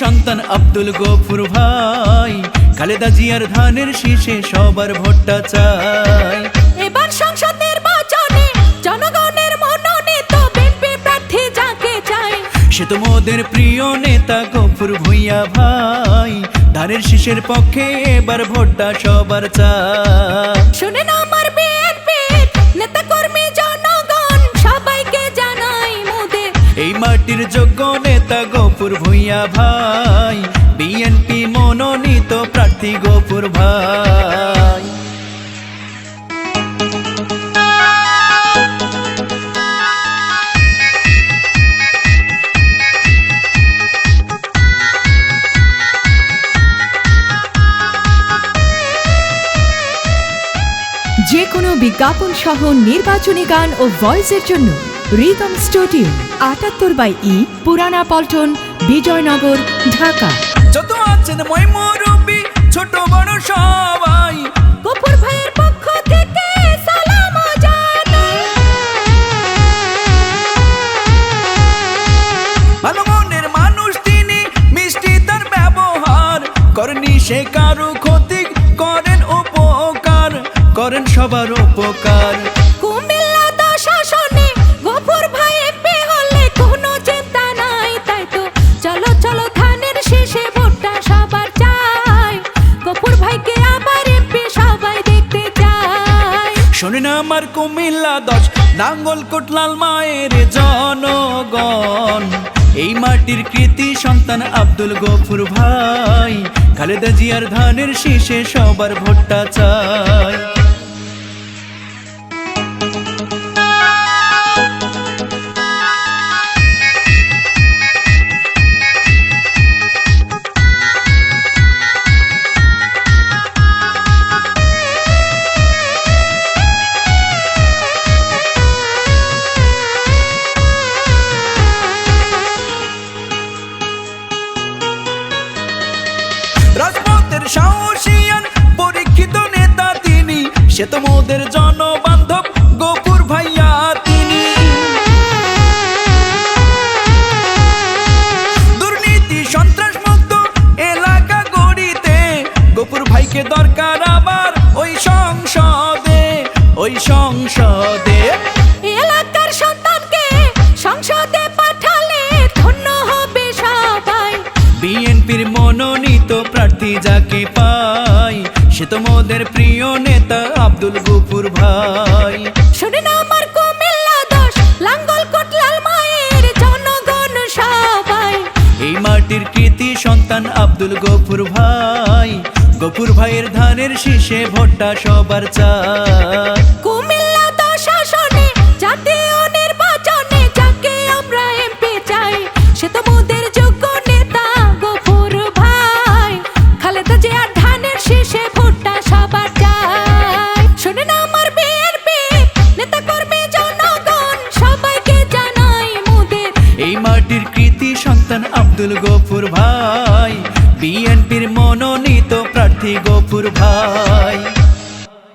সন্তান আব্দুল গফুর ভাই, খালেদা জিয়ার ধানের শীষে সবার ভোটটা চাই। এবার সংসদ নির্বাচনে জনগণের মনোনীত বিএনপি প্রার্থী যাকে চাই, সে তো মোদের প্রিয় নেতা গফুর ভূঁইয়া ভাই, ধানের শীষের পক্ষে এবার ভোটটা সবার চাই। শুনেন আমার বিএনপির নেতা কর্মী জনগণ সবাইকে জানাই মোদের এই মাটির যোগ্য নেতা গফুর ভূঁইয়া ভাই, বিএনপি মনোনীত প্রার্থী গফুর ভাই। যে কোনো বিজ্ঞাপন সহ নির্বাচনী গান ও ভয়েসের জন্য রিদম স্টুডিও ৭৮/ই পুরানা পল্টন, বিজয়নগর, ঢাকা। যত আছেন মই মুরব্বি ছোট বড় সবাই, গফুর ভাইয়ের পক্ষ থেকে সালাম জানাই। ভালো মনের মানুষ তিনি, মিষ্টি তার ব্যবহার, করেনি সে কারো ক্ষতি, করেন উপকার, করেন সবার উপকার। কুমিল্লা 10 আসনে গফুর ভাই এমপি হলে কোনো চিন্তা নাই, তাই তো চলো চলো ধানের শীষে ভোটটা সবার চাই, গফুর ভাইকে আবার এমপি সবাই দেখতে চাই। শোনেন আমার কুমিল্লা 10 নাঙ্গলকোট লাল মায়ের জনগণ, এই মাটির কৃতি সন্তান আব্দুল গফুর ভাই, খালেদা জিয়ার ধানের শীষে সবার ভোটটা চাই। রাজপথের সাহসিয়ান পরীক্ষিত নেতা তিনি, সে তো মোদের জনবান্ধব গফুর ভাইয়া তিনি। দুর্নীতি সন্ত্রাস মুক্ত এলাকা গড়িতে গফুর ভাইকে দরকার আবার ওই সংসদে, ওই সংসদে। এলাকার সন্তানকে সংসদে পাঠালে ধন্য হবে সবাই, বিএনপির মনোনীত প্রার্থী যাকে পাই, সে তো মোদের প্রিয় নেতা আব্দুল গফুর ভাই। শুনেন আমার কুমিল্লা 10 লাঙ্গলকোট লাল মায়ের জনগণ সবাই, এই মাটির কৃতি সন্তান আব্দুল গফুর ভাই, গফুর ভাইয়ের ধানের শীষে ভোটটা সবার চাই। কুমিল্লা 10 আসনে জাতীয় নির্বাচনে যাকে আমরা এমপি চাই, সে তো মোদের যোগ্য নেতা গফুর ভাই, খালেদা জিয়ার ধানের শীষে ভোটটা সবার চাই। শুনেন আমার বিএনপি নেতা কর্মী জনগণ সবাইকে জানাই মোদের এই মাটির কৃতি সন্তান আব্দুল গফুর ভাই, বিএনপির মনোনীত প্রার্থী গফুর ভাই।